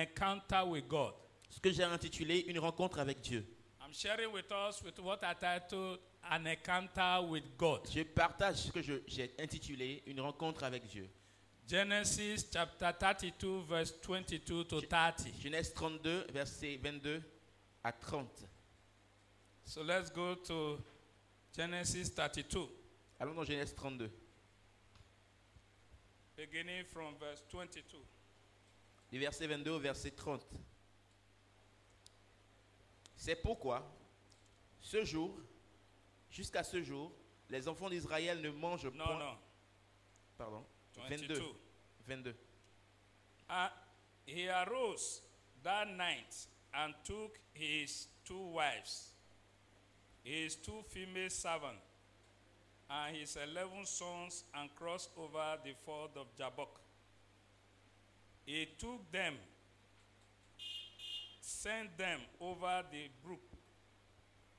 encounter with God. Ce que j'ai intitulé une rencontre avec Dieu. I'm sharing with us with what I titled an encounter with God. Je partage ce que j'ai intitulé une rencontre avec Dieu. Genesis chapter 32 verse 22 to 30. Genèse 32, versets 22 à 30. So let's go to Genesis 32, Allons dans Genèse 32. beginning from verse 22. Du verset 22 au verset 30. C'est pourquoi, ce jour, jusqu'à ce jour, les enfants d'Israël ne mangent No, point. no. Pardon. 22. 22. And he arose that night and took his 2 wives, his 2 female servants, and his 11 sons, and crossed over the ford of Jabbok. He took them, sent them over the brook,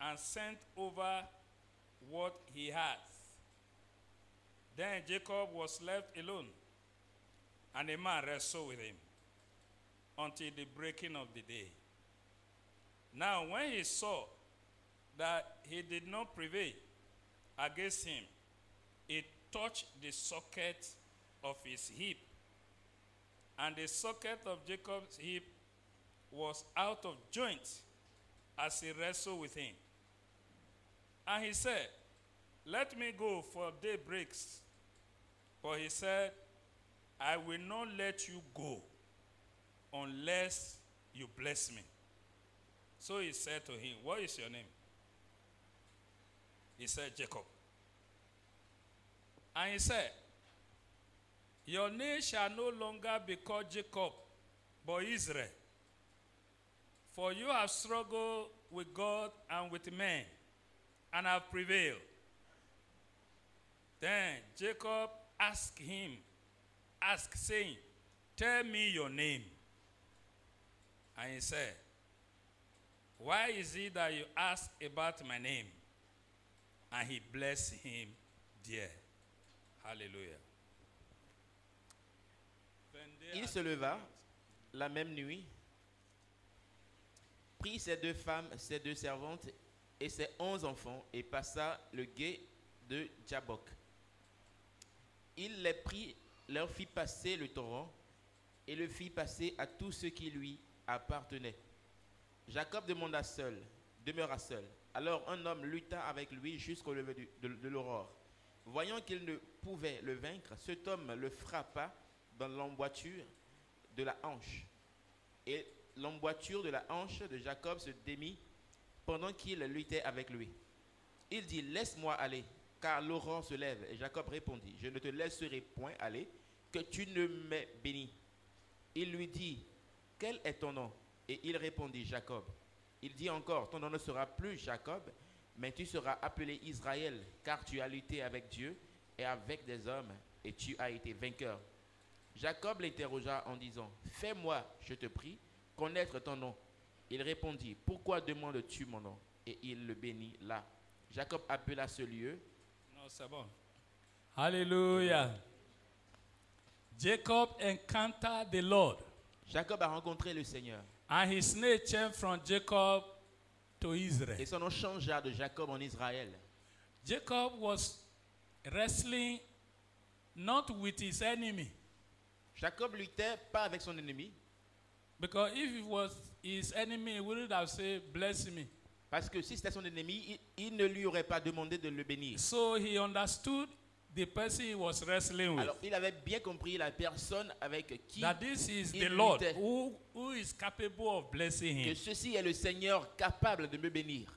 and sent over what he had. Then Jacob was left alone, and a man wrestled with him until the breaking of the day. Now, when he saw that he did not prevail against him, he touched the socket of his hip, and the socket of Jacob's hip was out of joint as he wrestled with him. And he said, "Let me go, for day breaks." But he said, "I will not let you go unless you bless me." So he said to him, "What is your name?" He said, "Jacob." And he said, "Your name shall no longer be called Jacob, but Israel. For you have struggled with God and with men, and have prevailed." Then Jacob asked, saying, "Tell me your name." And he said, "Why is it that you ask about my name?" And he blessed him there. Hallelujah. Il se leva la même nuit, prit ses 2 femmes, ses 2 servantes et ses 11 enfants et passa le gué de Jabbok. Il les prit, leur fit passer le torrent et le fit passer à tous ceux qui lui appartenaient. Jacob demeura seul. Alors un homme lutta avec lui jusqu'au lever de l'aurore. Voyant qu'il ne pouvait le vaincre, cet homme le frappa dans l'emboîture de la hanche. Et l'emboîture de la hanche de Jacob se démit pendant qu'il luttait avec lui. Il dit, laisse-moi aller, car l'aurore se lève. Et Jacob répondit, je ne te laisserai point aller, que tu ne m'aies béni. Il lui dit, quel est ton nom? Et il répondit, Jacob. Il dit encore, ton nom ne sera plus Jacob, mais tu seras appelé Israël, car tu as lutté avec Dieu et avec des hommes, et tu as été vainqueur. Jacob l'interrogea en disant, fais-moi, je te prie, connaître ton nom. Il répondit, pourquoi demandes-tu mon nom? Et il le bénit là. Jacob appela ce lieu. Non, c'est bon. Hallelujah. Jacob encountered the Lord. Jacob a rencontré le Seigneur. And his name changed from Jacob to Israel. Et son nom changea de Jacob en Israël. Jacob was wrestling not with his enemy. Jacob luttait pas avec son ennemi. Because if it was his enemy, he wouldn't have said, bless me. Parce que si c'était son ennemi, il ne lui aurait pas demandé de le bénir. So he understood the person he was wrestling with. Alors il avait bien compris la personne avec qui That this is il the Lord luttait. who is capable of blessing Que him. ceci est le Seigneur capable de me bénir.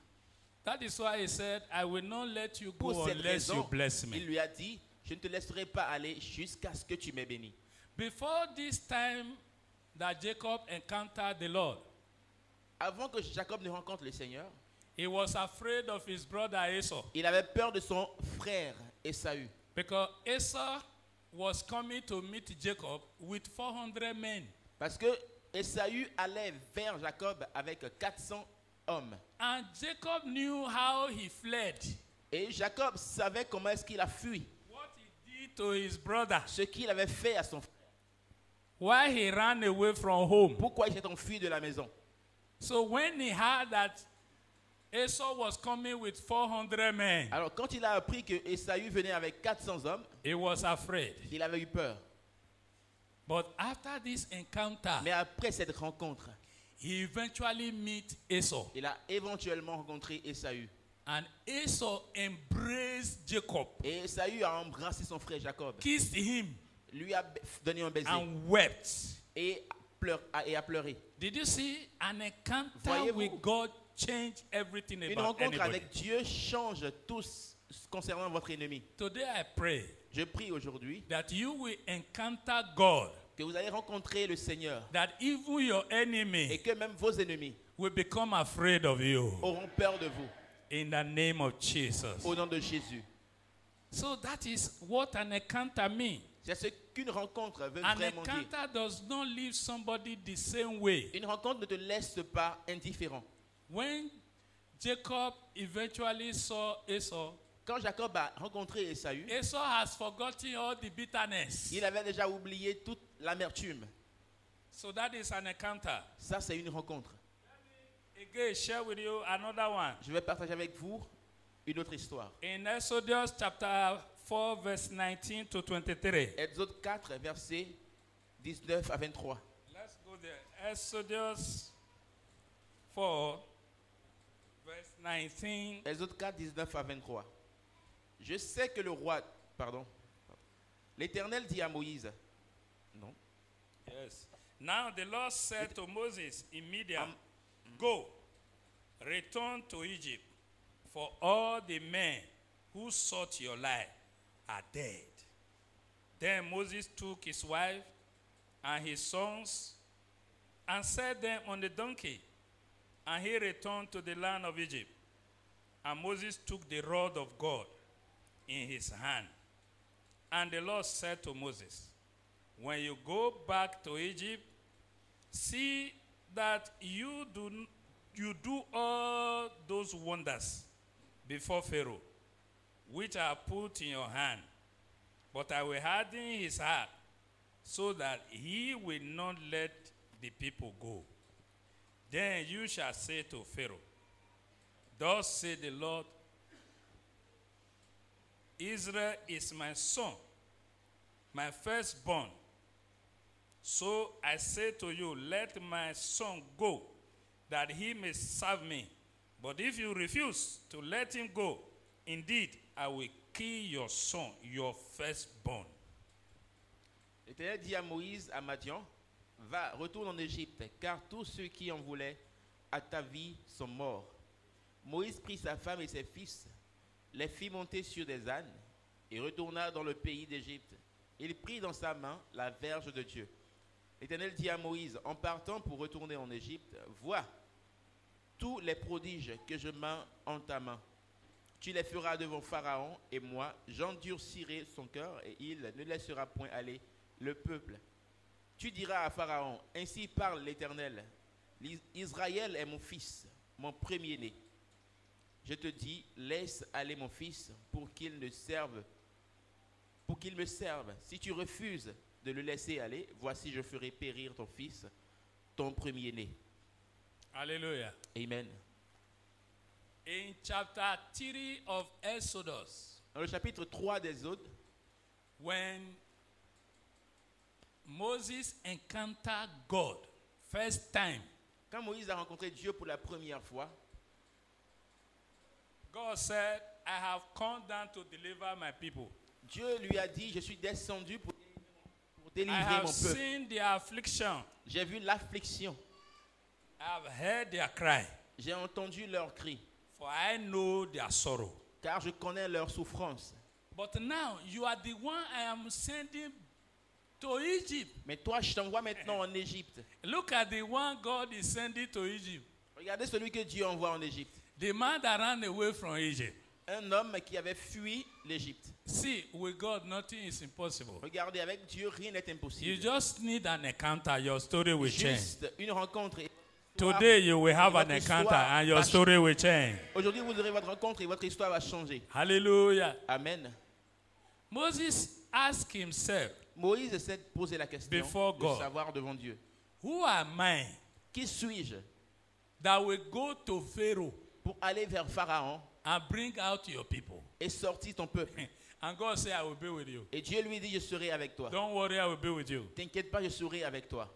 That is why he said, I will not let you go Pour cette unless you raison, bless il me. lui a dit, je ne te laisserai pas aller jusqu'à ce que tu m'aies béni. Before this time that Jacob encountered the Lord, Avant que Jacob ne rencontre le Seigneur, he was afraid of his brother Esau. il avait peur de son frère Ésaü. Because Esau was coming to meet Jacob with 400 men. Parce que Ésaü allait vers Jacob avec 400 hommes. And Jacob knew how he fled. Et Jacob savait comment est-ce qu'il a fui. What he did to his brother. Ce qu'il avait fait à son frère. Why he ran away from home. Pourquoi il s'est enfui de la maison? So when he heard that Esau was coming with 400 men, Alors quand il a appris que Ésaü venait avec 400 hommes, he was afraid. il avait eu peur. But after this encounter, Mais après cette rencontre, he eventually met Esau. il a éventuellement rencontré Ésaü. And Esau embraced Jacob, Et Ésaü a embrassé son frère Jacob, kissed him, lui a donné un baiser and wept. et a pleuré. Did you see an encounter Voyez-vous? with God change everything Une about rencontre anybody? avec Dieu change tout concernant votre ennemi. Today I pray Je prie aujourd'hui that you will encounter God, que vous allez rencontrer le Seigneur that even your et enemy que même vos ennemis will become afraid of you auront peur de vous in the name of Jesus. au nom de Jésus. So that is what an encounter means. C'est ce qu'une rencontre veut An vraiment dire. encounter does not leave somebody the same way. Une rencontre ne te laisse pas indifférent. When Jacob eventually saw Esau, Quand Jacob a rencontré Ésaü, Esau has forgotten all the bitterness. il avait déjà oublié toute l'amertume. So that is an encounter. Ça, c'est une rencontre. Again, share with you another one. Je vais partager avec vous une autre histoire. In Exodus chapter 4, verse 19 to 23. Exode 4, versets 19 à 23. Let's go there. Exodus 4, verse 19. Exode 4, 19 à 23. Je sais que le roi... Pardon. L'Éternel dit à Moïse... Non. Yes. Now the Lord said to Moses in Midian, Go, return to Egypt, for all the men who sought your life are dead. Then Moses took his wife and his sons and set them on the donkey, and he returned to the land of Egypt. And Moses took the rod of God in his hand. And the Lord said to Moses, when you go back to Egypt, see that you do all those wonders before Pharaoh, which I put in your hand. But I will harden his heart, so that he will not let the people go. Then you shall say to Pharaoh, thus said the Lord, Israel is my son, my firstborn. So I say to you, let my son go, that he may serve me. But if you refuse to let him go, indeed, I will kill your son, your firstborn. L'Éternel dit à Moïse, à Madian, va, retourne en Égypte, car tous ceux qui en voulaient à ta vie sont morts. Moïse prit sa femme et ses fils, les fit monter sur des ânes, et retourna dans le pays d'Égypte. Il prit dans sa main la verge de Dieu. L'Éternel dit à Moïse, en partant pour retourner en Égypte, vois tous les prodiges que je mets en ta main. Tu les feras devant Pharaon, et moi, j'endurcirai son cœur, et il ne laissera point aller le peuple. Tu diras à Pharaon, ainsi parle l'Éternel, Israël est mon fils, mon premier-né. Je te dis, laisse aller mon fils pour qu'il me serve. Si tu refuses de le laisser aller, voici je ferai périr ton fils, ton premier-né. Hallelujah. Amen. In chapter 3 of Exodus, Dans le chapitre 3 d'Exode, when Moses encountered God first time, quand Moïse a rencontré Dieu pour la première fois, God said, I have come down to deliver my people. Dieu lui a dit, je suis descendu pour I délivrer have mon peuple. seen their affliction. J'ai vu l'affliction, I have heard their cry. j'ai entendu leurs cris, For I know their sorrow. car je connais leur souffrance. But now you are the one I am sending to Egypt. Mais toi, je t'envoie maintenant en Égypte. Look at the one God is sending to Egypt. Regardez celui que Dieu envoie en Égypte. The man that ran away from Egypt. Un homme qui avait fui l'Égypte. See, with God, nothing is impossible. Regardez, avec Dieu, rien n'est You impossible. just need an encounter. Your story will change. Juste une rencontre. Et Today you will have an votre encounter histoire and your va story will change. Aujourd'hui, vous aurez votre rencontre et votre histoire va changer. Hallelujah. Amen. Moses asked himself, Moïse s'est posé la question Before de God. savoir devant Dieu. Who am I Qui suis-je that will go to Pharaoh pour aller vers Pharaon and bring out your people? et sortir ton peuple? And God said, I will be with you. Et Dieu lui dit, je serai avec toi. Don't worry, I will be with you. T'inquiète pas, je serai avec toi.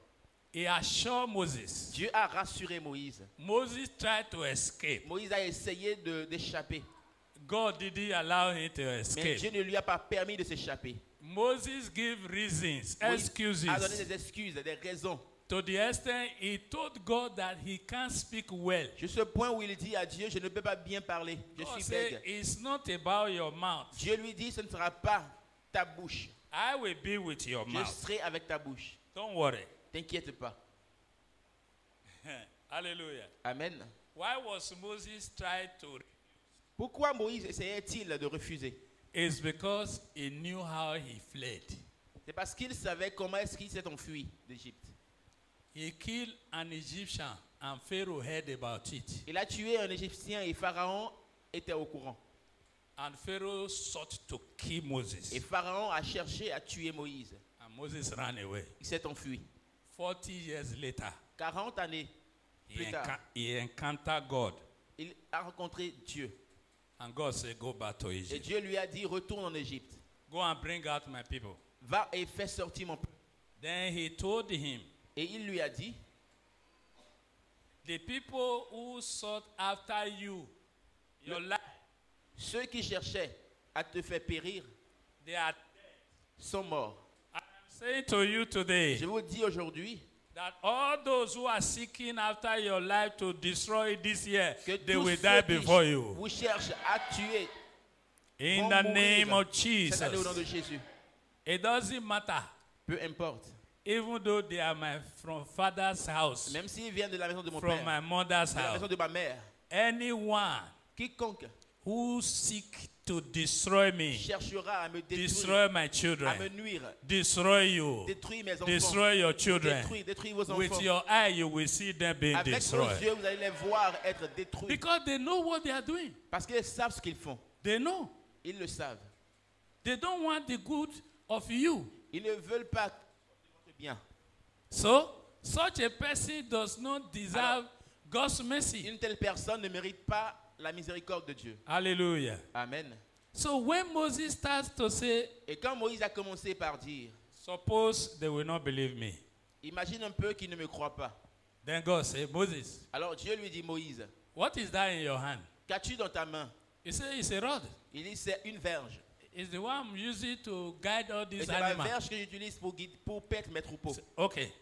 He assured Moses. Dieu a rassuré Moïse. Moses tried to escape. Moïse a essayé d'échapper. God didn't allow him to Mais escape. Dieu ne lui a pas permis de s'échapper. Moses gave reasons, Moïse excuses, a donné des excuses, des raisons. to the extent he told God that he can't speak well. Jusqu'au point où il dit à Dieu, je ne peux pas bien parler. Je God suis said, bègue. it's not about your mouth. Dieu lui dit, ce ne sera pas ta bouche. I will be with your Je mouth. serai avec ta bouche. Don't worry. T'inquiète pas. Hallelujah. Amen. Why was Moses trying to? Pourquoi Moïse essayait-il de refuser? It's because he knew how he fled. C'est parce qu'il savait comment est-ce qu'il s'est enfui d'Égypte. He killed an Egyptian and Pharaoh heard about it. Il a tué un Égyptien et Pharaon était au courant. And Pharaoh sought to kill Moses. Et Pharaon a cherché à tuer Moïse. And Moses ran away. Il s'est enfui. 40 years later, 40 années plus tard, he encountered God. il a rencontré Dieu. And God said, go back to Et Egypt. Dieu lui a dit, retourne en Égypte. Go and bring out my people. Va et fais sortir mon peuple. Then he told him, Et il lui a dit, the people who sought after you, your life, ceux qui cherchaient à te faire périr they are. sont morts. I'm saying to you today Je vous dis aujourd'hui that all those who are seeking after your life to destroy this year, que they tous will ceux die qui before you. vous cherchent à tuer In vont the mourir. name of Cette année au nom de Jesus. Jésus. It doesn't matter. Peu importe. Even though they are from father's house, Même s'ils viennent de la maison de mon from père, my mother's de la maison house, de ma mère, anyone quiconque who seek to destroy me, cherchera à me détruire, destroy my à me children, nuire, destroy you, détruire mes enfants, destroy your children. détruire vos With enfants. your eye, you will see them being Avec vos destroyed. yeux, vous allez les voir être détruits. Because they know what they are doing. Parce qu'ils savent ce qu'ils font. They know. Ils le savent. They don't want the good of you. Ils ne veulent pas votre bien. So, such a person does not deserve God's mercy. Une telle personne ne mérite pas la miséricorde de Dieu. Hallelujah. Amen. So when Moses starts to say, Et quand Moïse a commencé par dire, suppose they will not believe me. imagine un peu qu'ils ne me croient pas. Then God said, Moses, Alors Dieu lui dit, Moïse, what is that in your hand? qu'as-tu dans ta main? He said, it's a rod. Il dit, c'est une verge. It's the one I'm using to guide all Et these c'est la animals. verge que j'utilise pour paître mes troupeaux. Okay.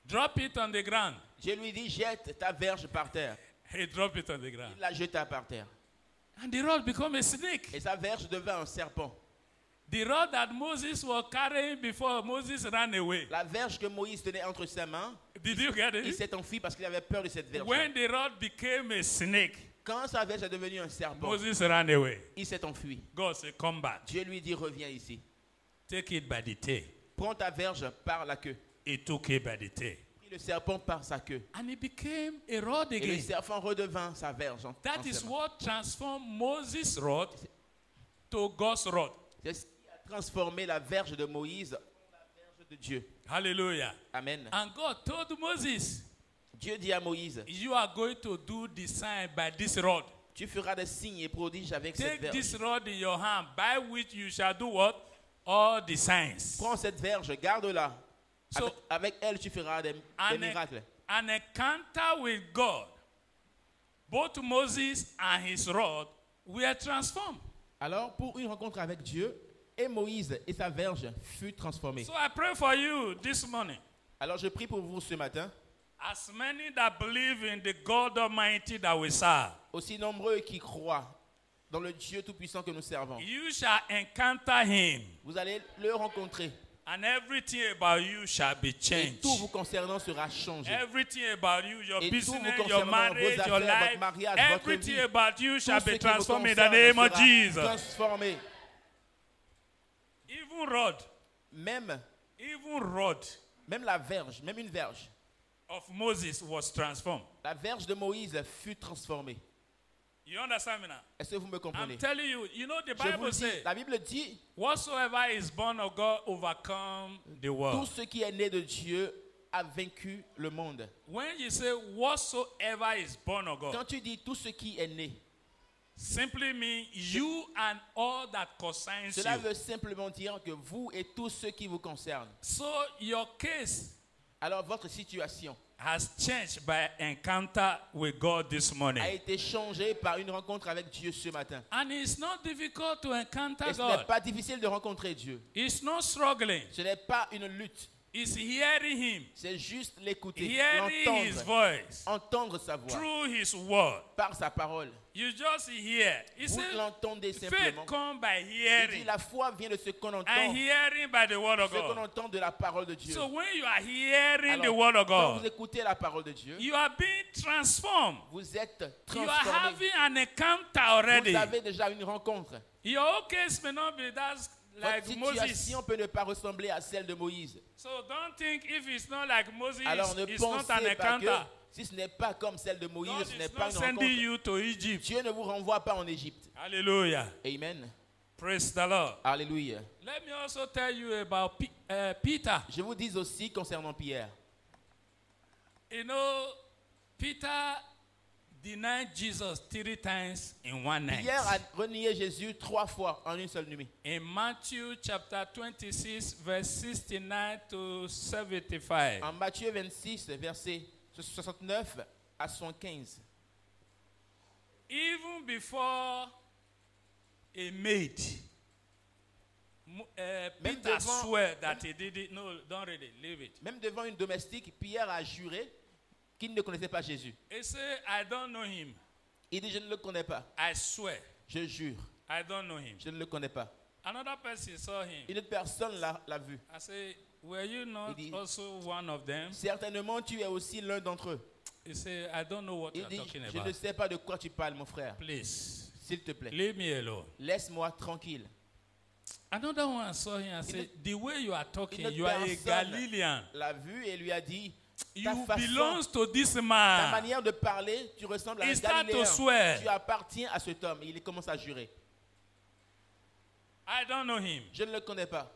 Drop it on the ground. Je lui dis, jette ta verge par terre. He dropped it on the ground. Il la jeta par terre. And the rod became a snake. Et sa verge devint un serpent. The rod that Moses was carrying before Moses ran away. La verge que Moïse tenait entre ses mains, Did you get il it? s'est enfui parce qu'il avait peur de cette verge. When the rod became a snake, Quand sa verge est devenue un serpent, Moses ran away. il s'est enfui. God said, come back. Dieu lui dit, reviens ici. Take it by the tail. Prends ta verge par la queue. He took it by the tail. Prit le serpent par sa queue. And it became a rod Et le again. serpent redevint sa verge. That is what transformed Moses' rod to God's rod. C'est ce qui a transformé la verge de Moïse en la verge de Dieu. Hallelujah. Amen. And God told Moses, Dieu dit à Moïse, you are going to do the sign by this rod. tu feras des signes et prodiges avec cette Take verge. this rod in your hand, by which you shall do what? All the signs. Prends cette verge, garde-la. So- Avec elle, tu feras des miracles. An encounter with God, both Moses and his rod were transformed. Alors, pour une rencontre avec Dieu, et Moïse et sa verge furent transformés. So I pray for you this morning. Alors, je prie pour vous ce matin, As many that believe in the God Almighty that we serve, aussi nombreux qui croient dans le Dieu Tout-Puissant que nous servons. you shall encounter him, Vous allez le rencontrer. and everything about you shall be Et changed. tout vous concernant sera changé. Everything about you, your Et tout business, vous your concernant, marriage, vos your affaires, life, votre mariage, votre everything vie, about you shall Tout ce be qui vous transformed in the concerne name of sera Jesus. transformé. Even rod, Même rod la verge, même une verge. of Moses was transformed. La verge de Moïse fut transformée. You understand me now? Est-ce que vous me comprenez? I'm telling you, you know the Je vous Bible le dis, says, la Bible dit, whatsoever is born of God overcome the tout world. ce qui est né de Dieu a vaincu le monde. When you say whatsoever is born of God, Quand tu dis tout ce qui est né, simply mean you and all that concerns cela you. veut simplement dire que vous et tous ceux qui vous concernent. So your case Alors votre situation has changed by encounter with God this morning. a été changée par une rencontre avec Dieu ce matin. And it's not difficult to encounter Et ce n'est God. pas difficile de rencontrer Dieu. It's not struggling. Ce n'est pas une lutte. It's hearing Him, C'est juste l'écouter, hearing His l'entendre, voice entendre sa voix through His word. par sa parole. You just hear. He Vous said, l'entendez faith simplement. comes by Il dit hearing, la foi vient de ce qu'on entend, and hearing by the word of ce qu'on God. entend de la parole de Dieu. So when you are hearing the Alors, word of quand vous God, écoutez la parole de Dieu, you are being transformed. vous êtes You are transformé. having an encounter already. Vous avez déjà une rencontre. Your own case may not be that like Votre Moses. situation peut ne pas ressembler à celle de Moïse. So don't think if it's not like Moses, Alors ne it's not an pensez pas que encounter. si ce n'est pas comme celle de Moïse, God ce n'est is pas not une sending rencontre. you to Egypt. Dieu ne vous renvoie pas en Égypte. Hallelujah. Amen. Praise the Lord. Alléluia. Let me also tell you about Peter. Je vous dis aussi concernant Pierre. You know, Peter denied Jesus 3 times in one night. Pierre a renié Jésus 3 fois en une seule nuit. In Matthew chapter 26, verse 69 to 75. En Matthieu 26, verset 69 à 75. Even before a maid, Peter devant- swear that he did it. No, don't read it. Leave it. Même devant une domestique, Pierre a juré qu'il ne connaissait pas Jésus. He said, I don't know him. Il dit, je ne le connais pas. I swear, Je jure, I don't know him. je ne le connais pas. Another person saw him. Une autre personne l'a vu. I said, were you not Il dit- also one of them? Certainement, tu es aussi l'un d'entre eux. He said, I don't know what Il you're dit, talking je ne about. sais pas de quoi tu parles, mon frère. Please, S'il te plaît, leave me alone. laisse-moi tranquille. Another one saw him and said, the way you are talking, Une autre you are a personne Galilean. l'a vu et lui a dit, You ta façon, belongs to this ta man. manière de parler, tu ressembles à un He start to Galiléen. swear. Tu appartiens à cet homme. Et il commence à jurer. I don't know him. Je ne le connais pas.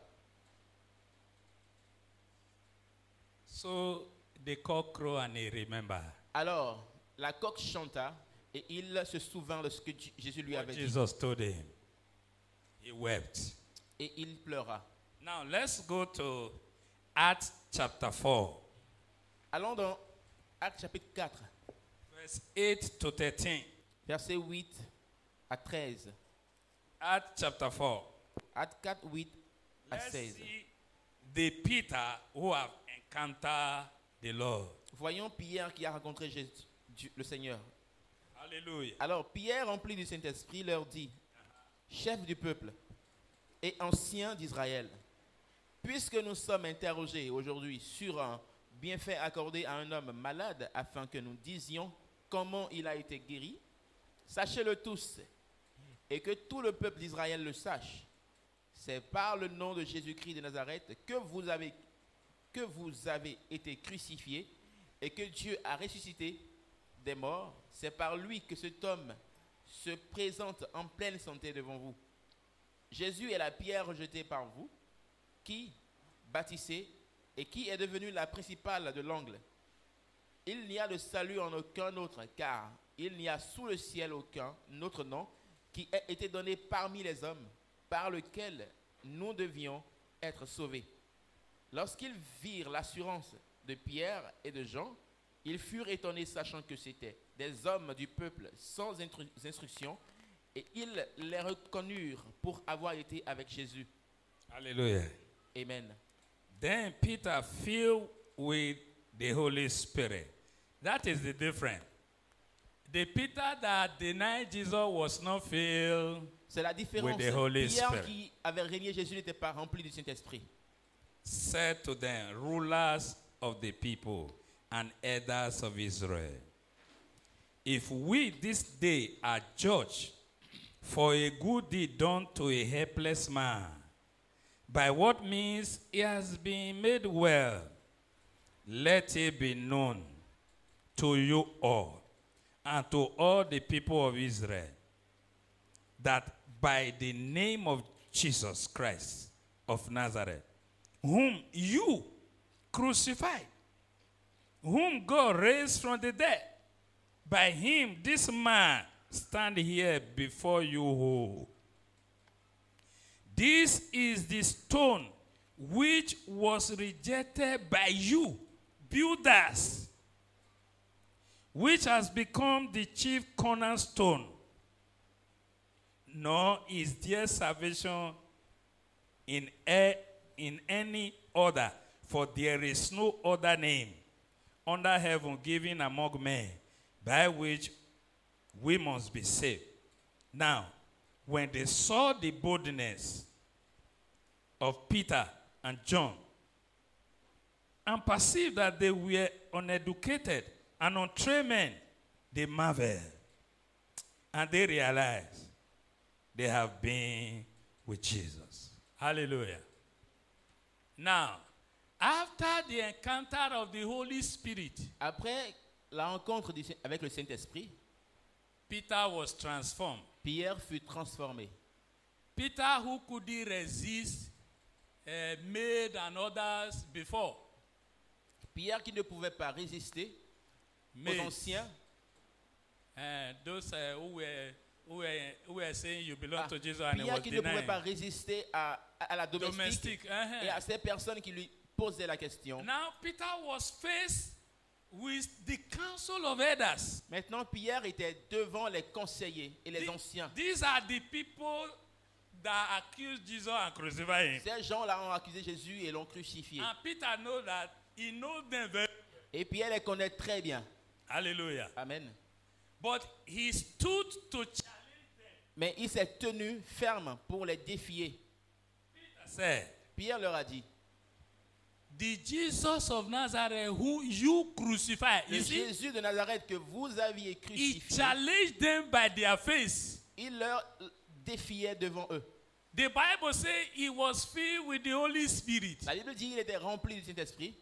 So the cock crow and he remember Alors, la coque chanta et il se souvint de ce que Jésus lui what avait dit. Jesus told him. He wept. Et il pleura. Now let's go to Acts chapter 4, Allons dans Actes chapitre 4, verse 8 to 13. versets 8 à 13. Acts chapter 4. Actes 4, 8 à Let's 16. see the Peter who have encountered the Lord. Voyons Pierre qui a rencontré le Seigneur. Hallelujah. Alors Pierre, rempli du Saint-Esprit, leur dit, chef du peuple et ancien d'Israël, puisque nous sommes interrogés aujourd'hui sur un bienfait accordé à un homme malade afin que nous disions comment il a été guéri, sachez-le tous et que tout le peuple d'Israël le sache. C'est par le nom de Jésus-Christ de Nazareth que vous avez été crucifié et que Dieu a ressuscité des morts. C'est par lui que cet homme se présente en pleine santé devant vous. Jésus est la pierre rejetée par vous, qui bâtissez et qui est devenue la principale de l'angle. Il n'y a de salut en aucun autre, car il n'y a sous le ciel aucun autre nom qui ait été donné parmi les hommes, par lequel nous devions être sauvés. Lorsqu'ils virent l'assurance de Pierre et de Jean, ils furent étonnés, sachant que c'étaient des hommes du peuple sans instruction, et ils les reconnurent pour avoir été avec Jésus. Hallelujah. Amen. Then Peter filled with the Holy Spirit. That is the difference. The Peter that denied Jesus was not filled. C'est la différence. With the Holy Pierre Spirit. qui avait régné Jésus n'était pas rempli du Saint-Esprit. Said to them, rulers of the people and elders of Israel, if we this day are judged for a good deed done to a helpless man, by what means he has been made well, let it be known to you all, and to all the people of Israel that by the name of Jesus Christ of Nazareth, whom you crucified, whom God raised from the dead, by him this man stand here before you whole. This is the stone which was rejected by you, builders, which has become the chief cornerstone. Nor is there salvation in any other, for there is no other name under heaven given among men by which we must be saved. Now, when they saw the boldness of Peter and John and perceived that they were uneducated and untrained men, they marveled and they realized they have been with Jesus. Hallelujah. Now, after the encounter of the Holy Spirit, Après la rencontre avec le Saint-Esprit, Peter was transformed. Pierre fut transformé. Peter, who couldn't resist maid and others before, Pierre qui ne pouvait pas résister aux maids, anciens, those who were saying you belong to Jesus and he Pierre was qui ne pouvait denying. pas résister à la domestique et à ces personnes qui lui posaient la question. Now Peter was faced with the council of elders. Maintenant, Pierre était devant les conseillers et les anciens. These are the people that accused Jesus and crucified him. Ces gens-là ont accusé Jésus et l'ont crucifié. And Peter knows that he knows them very. Et Pierre les connaît très bien. Hallelujah. Amen. But he stood to challenge them. Mais il s'est tenu ferme pour les défier. Peter said, Pierre leur a dit, the Jesus of Nazareth who you crucified, le you see, Jésus de Nazareth que vous aviez he crucifié, challenged them by their face. il leur défiait devant eux. The Bible says he was filled with the Holy Spirit. La Bible dit qu'il était rempli du Saint-Esprit.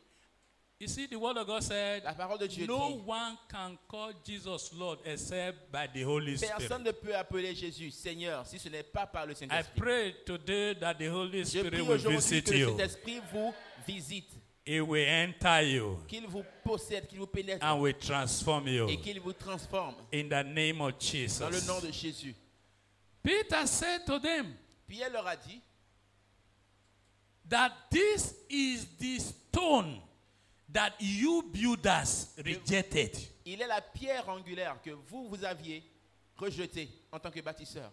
You see, the word of God said, La parole de Dieu no dit, one can call Jesus Lord except by the Holy personne Spirit. ne peut appeler Jésus Seigneur si ce n'est pas par le I Saint-Esprit. pray today that the Holy Je Spirit prie will aujourd'hui visit que le you. Saint-Esprit vous visite, He will enter you qu'il vous possède, qu'il vous pénètre and will transform you et qu'il vous transforme in the name of dans le nom Jesus. de Jésus. Peter said to them Pierre leur a dit, that this is the stone that you builders rejected. il est la pierre angulaire que vous aviez rejetée en tant que bâtisseur.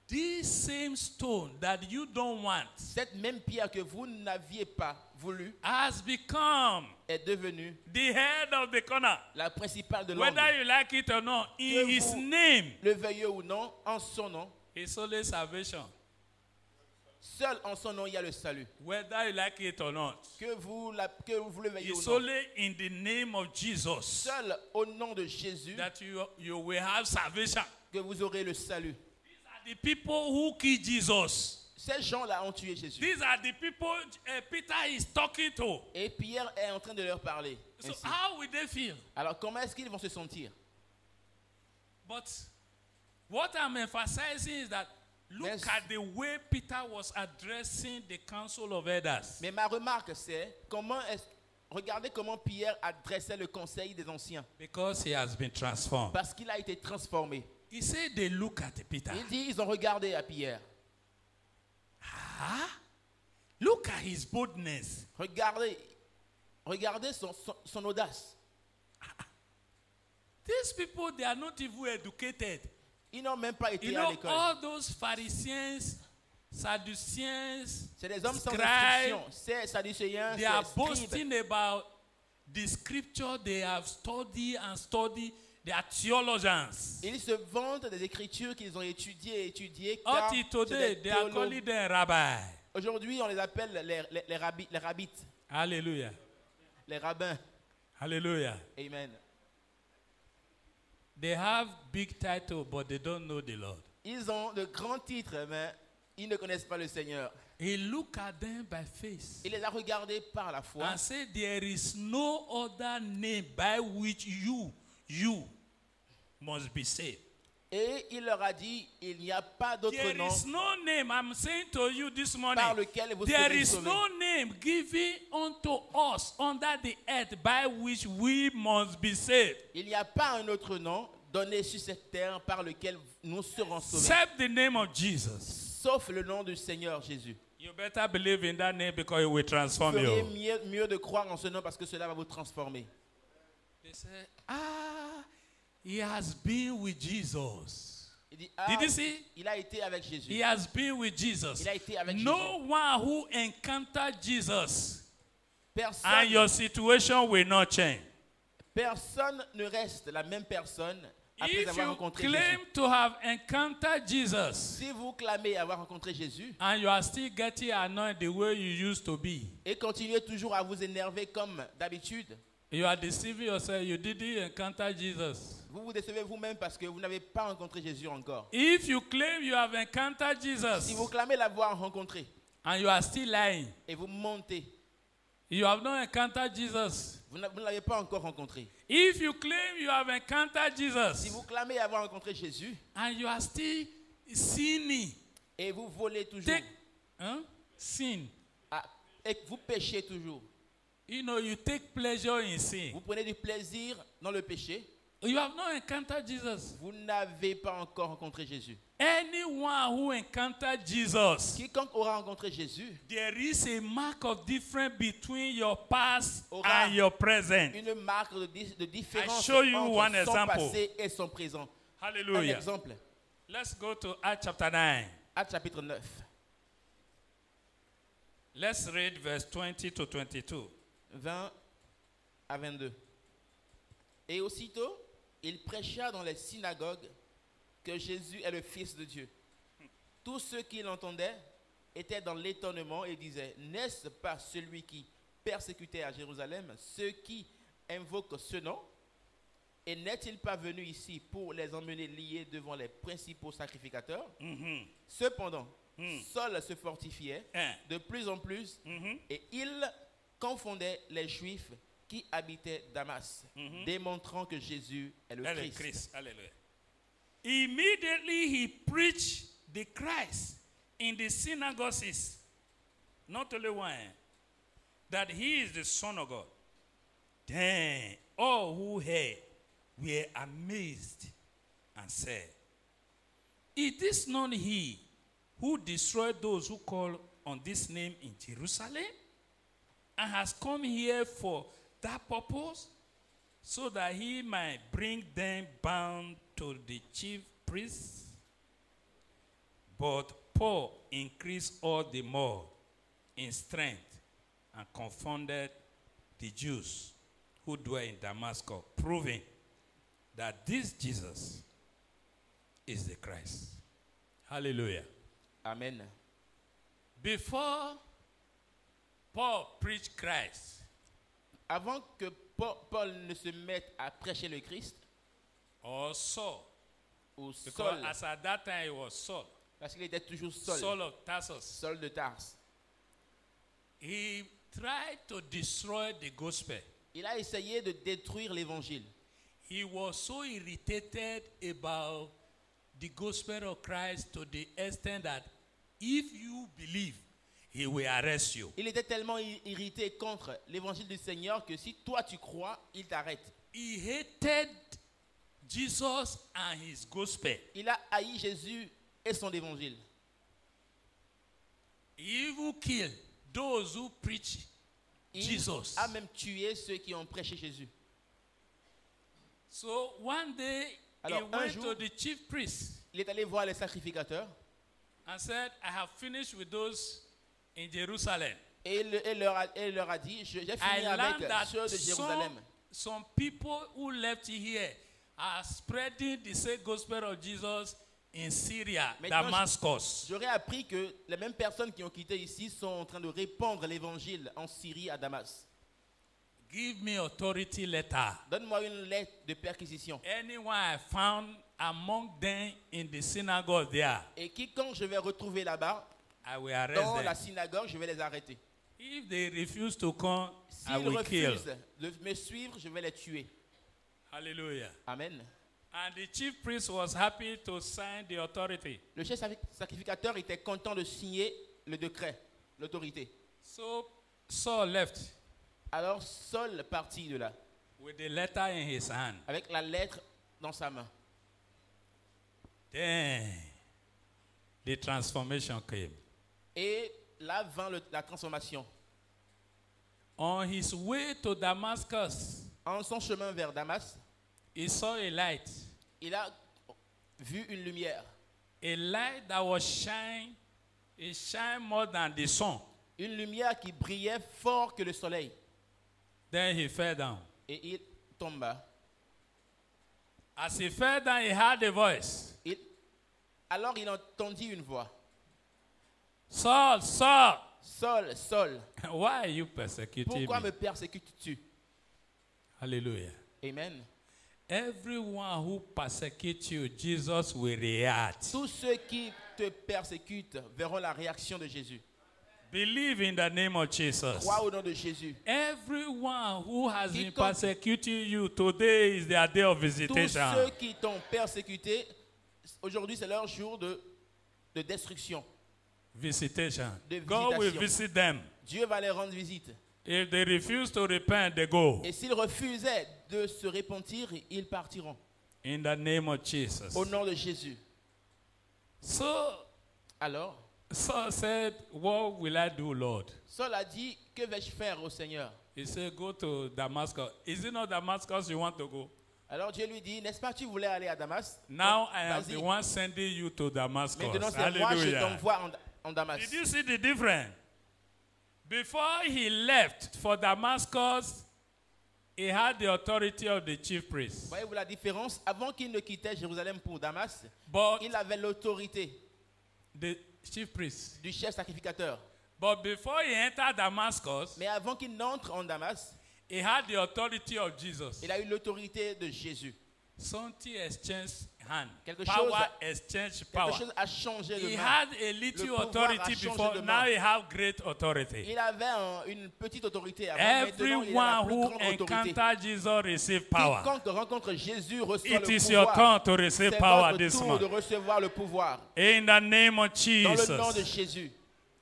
This same stone that you don't want Cette même pierre que vous n'aviez pas voulu has become est devenue the head of the corner. la principale de Whether l'angle. you like it or not, in Que his vous- name, Le veuillez ou non, en son nom, is only salvation. seul en son nom il y a le salut. Whether you like it or not, Que vous le veuillez ou it's non, only in the name of Jesus seul au nom de Jésus that you will have salvation. que vous aurez le salut. These are the people who killed Jesus. Ces gens-là ont tué Jésus. These are the people Peter is talking to. Et Pierre est en train de leur parler. So ainsi. how will they feel? Alors comment est-ce qu'ils vont se sentir? But what I'm emphasizing is that look Yes. at the way Peter was addressing the council of elders. Mais ma remarque c'est regardez comment Pierre adressait le conseil des anciens. Because he has been transformed. Parce qu'il a été transformé. He said they look at Peter. Il dit ils ont regardé à Pierre. Look at his boldness. Regardez son audace. These people, they are not even educated. Ils n'ont même pas été You à know, l'école. all those Pharisees, Sadduceans, C'est des hommes sans scribes, instruction. C'est Sadducéens, they are c'est scribes. boasting about the scripture they have studied and studied. They are theologians. Ils se vantent des écritures qu'ils ont étudiées. Until C'est today, des they are théologues. calling them rabbi. Aujourd'hui, on les appelle les rabbites, Hallelujah. les rabbins. Hallelujah. Amen. They have big title, but they don't know the Lord. Ils ont de grands titres, mais ils ne connaissent pas le Seigneur. He looked at them by face Il les a regardés par la foi. and said, there is no other name by which you must be saved. Et il leur a dit, il n'y a pas d'autre There nom is no name, I'm saying to you this morning, par lequel vous there serez is sauvés. no name given unto us under the earth by which we must be saved, Il n'y a pas un autre nom donné sur cette terre par lequel nous serons sauvés, except the name of Jesus. sauf le nom du Seigneur Jésus. You better believe in that name because it will Vous transform feriez you. mieux de croire en ce nom parce que cela va vous transformer. They say, he has been with Jesus. Il dit, Did you see? il a été avec Jésus. He has been with Jesus. Il a été avec No one who encountered Jesus Jésus. and your situation will not change. Personne ne reste la même personne après If avoir you rencontré claim Jésus. to have encountered Jesus Si vous clamez avoir rencontré Jésus and you are still getting annoyed the way you used to be, et continuez toujours à vous énerver comme d'habitude, you are deceiving yourself. You didn't encounter Jesus. vous vous décevez vous-même parce que vous n'avez pas rencontré Jésus encore. If you claim you have encountered Si Jesus vous clamez l'avoir rencontré and you are still lying, et vous montez, you have not encountered Jesus. vous ne l'avez pas encore rencontré. If you claim you have encountered Si Jesus vous clamez avoir rencontré Jésus and you are still sinning, et vous volez toujours, take sin. et que vous péchez toujours, You know, you take pleasure in sin. vous prenez du plaisir dans le péché, You have not encountered Jesus. vous n'avez pas encore rencontré Jésus. Anyone who encountered Jesus, Quiconque aura rencontré Jésus, there is a mark of difference between your past Aura and your present. une marque de différence I show you entre one son example. passé et son présent. Un Hallelujah. exemple, Let's go to Acts chapter 9. Actes chapitre 9, Let's read verse 20 to 22. 20 à 22. Et aussitôt, il prêcha dans les synagogues que Jésus est le Fils de Dieu. Tous ceux qui l'entendaient étaient dans l'étonnement et disaient, n'est-ce pas celui qui persécutait à Jérusalem ceux qui invoquent ce nom? Et n'est-il pas venu ici pour les emmener liés devant les principaux sacrificateurs? Cependant, Saul se fortifiait de plus en plus et il confondait les Juifs qui habitaient Damas, démontrant que Jésus est le Christ. Hallelujah. Immediately he preached the Christ in the synagogues, not only one, that he is the Son of God. Then all who heard were amazed and said, is this not he who destroyed those who call on this name in Jerusalem and has come here for that purpose, so that he might bring them bound to the chief priests? But Paul increased all the more in strength and confounded the Jews who dwell in Damascus, proving that this Jesus is the Christ. Hallelujah. Amen. Before Paul preached Christ, Avant que Paul ne se mette à prêcher le Christ, or Saul, ou because Saul, as at that time it was Saul, parce qu'il était toujours Saul, Saul of Tarsus, Saul de Tarse, he tried to destroy the gospel. il a essayé de détruire l'évangile. He was so irritated about the gospel of Christ to the extent that if you believe, he will arrest you. Il était tellement irrité contre l'évangile du Seigneur que si toi tu crois, il t'arrête. He hated Jesus and his gospel. Il a haï Jésus et son évangile. He even killed those who preach Il Jesus. a même tué ceux qui ont prêché Jésus. So one day Alors, he un went jour- to the chief priest Il est allé voir les sacrificateurs and said, I have finished with those in Jerusalem. et il leur a dit, j'ai I fini learned avec that ceux de Jérusalem. some people who left here are spreading the same gospel of Jesus in Syria, Maintenant, Damascus. J'aurais appris que les mêmes personnes qui ont quitté ici sont en train de répandre l'évangile en Syrie à Damas. Give me authority letter. Donne-moi une lettre de perquisition. Anyone I found among them in the synagogue there, Et quiconque je vais retrouver là-bas, I will arrest dans la them. synagogue, je vais les arrêter. If they refuse to come, I S'ils will kill. refusent de me suivre, je vais les tuer. Hallelujah. Amen. And And the chief priest was happy to sign the authority. Le chef sacrificateur était content de signer le décret, l'autorité. So Saul left Alors Saul partit de là, with the letter in his hand. avec la lettre dans sa main. Then the transformation came. Et là vint la transformation. On his way to Damascus, En son chemin vers Damas, he saw a light. il a vu une lumière. A light that was shine, it shine more than the sun. Une lumière qui brillait fort que le soleil. Then he fell down. Et il tomba. As he fell down, he heard a voice. Alors il entendit une voix. Saul, Saul, Saul, Saul, why are you persecuting pourquoi me? me persécutes-tu? Hallelujah. Amen. Everyone who persecutes you, Jesus will react. Tous ceux qui te persécutent verront la réaction de Jésus. Believe in the name of Jesus. Crois au nom de Jésus. Everyone who has been Quiconque- persecuting you, today is their day of Tous visitation. ceux qui t'ont persécuté, aujourd'hui c'est leur jour de destruction. Visitation. De God will visitation. visit them. Dieu va les rendre visite. If they refuse to repent, they go. Et s'ils refusaient de se repentir, ils partiront. In the name of Jesus. Au nom de Jésus. So Alors, Saul said, what will I do, Lord? Saul a dit, que vais-je faire au Seigneur? He said, go to Damascus. Is it not Damascus you want to go? Alors Dieu lui dit, n'est-ce pas que tu voulais aller à Damas? Now Donc, I am vas-y. the one sending you to Damascus. Maintenant c'est moi, je Hallelujah. t'envoie en Damas. Did you see the difference? Before he left for Damascus, he had the authority of the chief priest. Voyez-vous la différence? Avant qu'il ne quittait Jérusalem pour Damas, But il avait l'autorité the chief priest. du chef sacrificateur. But before he entered Damascus, Mais avant qu'il n'entre en Damas, he had the authority of Jesus. il a eu l'autorité de Jésus. Something exchanged hand. Quelque Power chose- exchange Quelque power. chose a changé de He main. had a little pouvoir authority a changé before. de Now main. he have great authority. Il avait une petite autorité avant, maintenant il a Everyone la plus who grande autorité. encounter Jesus receive power. Quiconque rencontre Jésus reçoit It le is your pouvoir. turn to receive C'est power votre this tour month. de recevoir le pouvoir. In the name of Dans le nom de Jesus. Jésus.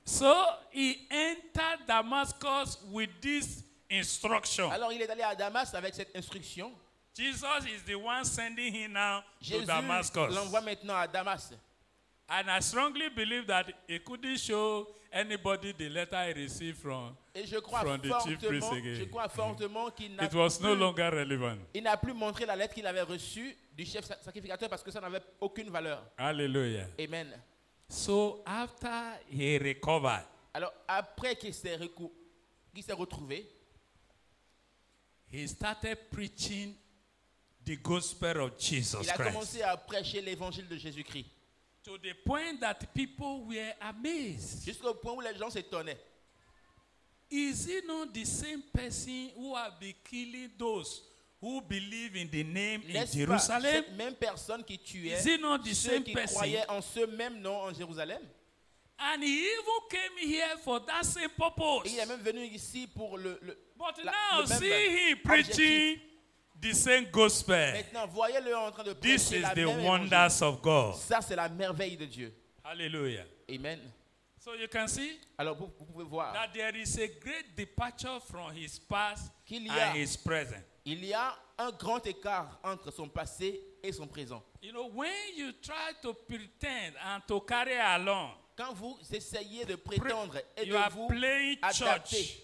So he entered Damascus with this instruction. Alors il est allé à Damas avec cette instruction. Jesus is the one sending him now to Jésus Damascus. l'envoie maintenant à Damas. And I strongly believe that he couldn't show anybody the letter he received from. Et je crois From the chief priest fortement, again. je crois fortement qu'il n'a It was no plus, longer relevant. il n'a plus montré la lettre qu'il avait reçue du chef sacrificateur parce que ça n'avait aucune valeur. Hallelujah. Amen. So after he recovered, Alors après qu'il s'est retrouvé, he started preaching the gospel of Jesus il a Christ. commencé à prêcher l'évangile de Jésus-Christ. To the point that people were amazed. Jusqu'au point où les gens s'étonnaient. Is it not the same person who have been killing those who believe in the name in N'est-ce pas Jerusalem? cette même personne qui tuait Is it not the ceux same qui person? croyaient en ce même nom en Jérusalem? And he even came here for that same Et purpose. il est même venu ici pour But la- now le même see him preaching the same gospel. Maintenant, voyez-le en train de This prêcher is la the même évangile. wonders of God. Ça, c'est la merveille de Dieu. Hallelujah. Amen. So you can see Alors, vous pouvez voir that there is a great departure from his past qu'il y a, and his present. il y a un grand écart entre son passé et son présent. You know, when you try to pretend and to carry along, Quand vous essayez de prétendre et you de are vous playing adapter, church.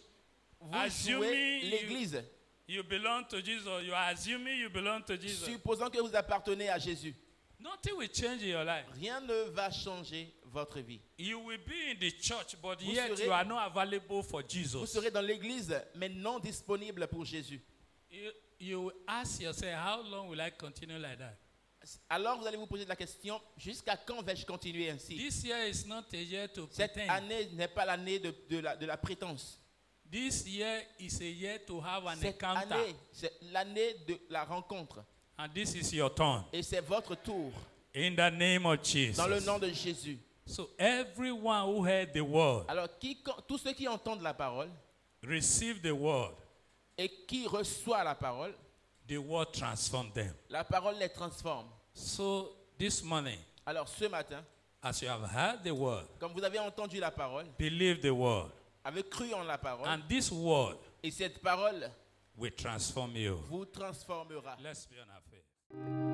vous Assuming jouez you- l'Église, You belong to Jesus. You are assuming you belong to Jesus. supposant que vous appartenez à Jésus. Nothing will change in your life. Rien ne va changer votre vie. You will be in the church, but Vous yet serez- you are not available for Vous Jesus. serez dans l'Église, mais non disponible pour Jésus. You will ask yourself, how long will I continue like that? Alors vous allez vous poser la question, jusqu'à quand vais-je continuer ainsi? This year is not a year to Cette pretend. année n'est pas l'année de la prétence. This year is a year to have an Cette encounter. année, c'est l'année de la rencontre. And this is your turn. Et c'est votre tour, In the name of Jesus. dans le nom de Jésus. So everyone who heard the word, Alors, tous ceux qui entendent la parole receive the word, et qui reçoivent la parole, The word transformed them. La parole les transforme. So this morning, Alors ce matin, as you have heard the word, comme vous avez entendu la parole, believe the word, avez cru en la parole, and this word et cette parole will transform you. vous transformera. Let's be on our feet.